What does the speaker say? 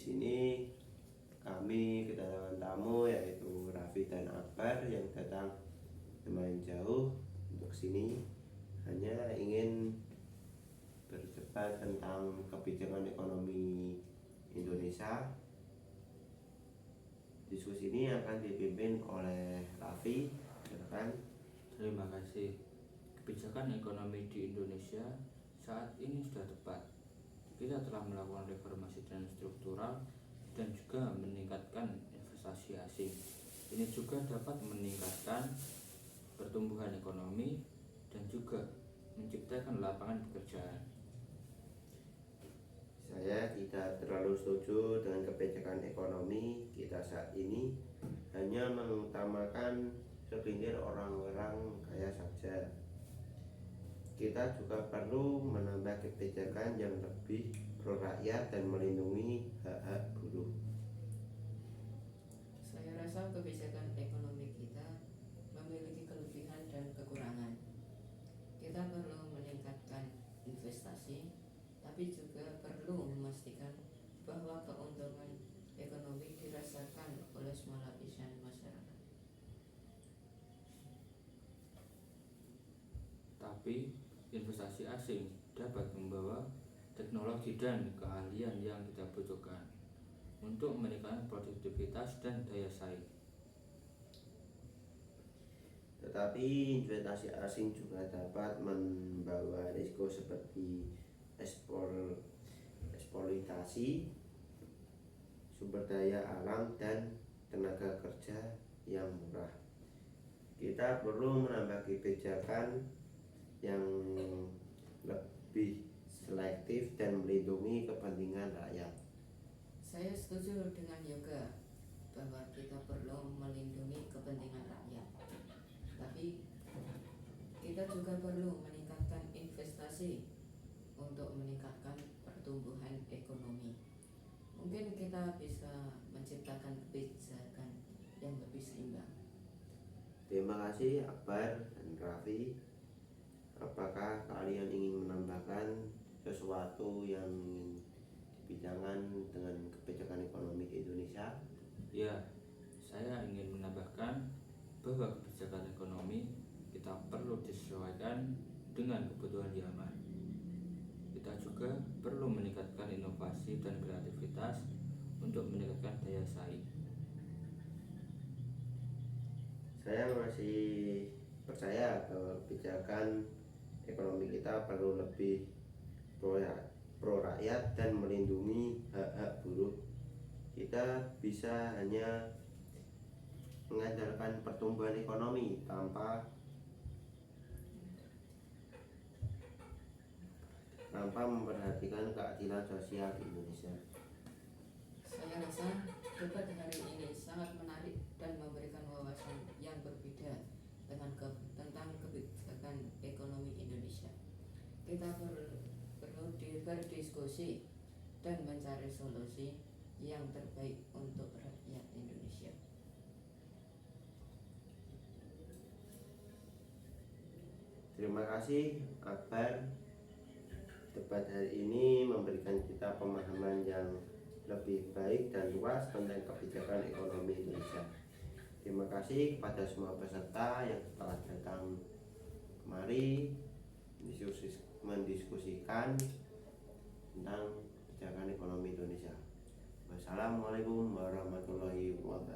sini kami kedatangan tamu yaitu Raffi dan Akbar yang datang lumayan jauh untuk sini hanya ingin berdebat tentang kebijakan ekonomi Indonesia. Diskusi ini akan dipimpin oleh Raffi. Silakan. Terima kasih. Kebijakan ekonomi di Indonesia saat ini sudah tepat. Kita telah melakukan reformasi dan struktural dan juga meningkatkan investasi asing. Ini juga dapat meningkatkan pertumbuhan ekonomi dan juga menciptakan lapangan pekerjaan. Saya tidak terlalu setuju dengan kebijakan ekonomi kita saat ini, hanya mengutamakan segelintir orang-orang kaya saja. Kita juga perlu menambah kebijakan yang lebih pro rakyat dan melindungi hak-hak buruh. Saya rasa kebijakan ekonomi kita memiliki kelebihan dan kekurangan. Kita perlu meningkatkan investasi, tapi juga perlu memastikan bahwa keuntungan ekonomi dirasakan oleh semua lapisan masyarakat. Tapi investasi asing dapat membawa teknologi dan keahlian yang kita butuhkan untuk meningkatkan produktivitas dan daya saing. Tetapi investasi asing juga dapat membawa risiko seperti eksploitasi sumber daya alam dan tenaga kerja yang murah. Kita perlu menambah kebijakan yang lebih selektif dan melindungi kepentingan rakyat. Saya setuju dengan Yoga bahwa kita perlu melindungi kepentingan rakyat. Tapi kita juga perlu meningkatkan investasi untuk meningkatkan pertumbuhan ekonomi. Mungkin kita bisa menciptakan kebijakan yang lebih seimbang. Terima kasih Akbar dan Raffi. Apakah kalian ingin menambahkan sesuatu yang ingin dibicarakan dengan kebijakan ekonomi Indonesia? Ya, saya ingin menambahkan bahwa kebijakan ekonomi kita perlu disesuaikan dengan kebutuhan zaman. Kita juga perlu meningkatkan inovasi dan kreativitas untuk meningkatkan daya saing. Saya masih percaya bahwa kebijakan ekonomi kita perlu lebih pro rakyat dan melindungi hak-hak buruh. Kita bisa hanya mengandalkan pertumbuhan ekonomi tanpa memperhatikan keadilan sosial di Indonesia. Saya rasa debat hari ini sangat menarik dan memberikan wawasan yang berbeda tentang kebijakan ekonomi Indonesia. Kita perlu berdiskusi dan mencari solusi yang terbaik untuk rakyat Indonesia. Terima kasih Akbar. Debat hari ini memberikan kita pemahaman yang lebih baik dan luas tentang kebijakan ekonomi Indonesia. Terima kasih kepada semua peserta yang telah datang kemari mendiskusikan tentang kebijakan ekonomi Indonesia. Wassalamualaikum warahmatullahi wabarakatuh.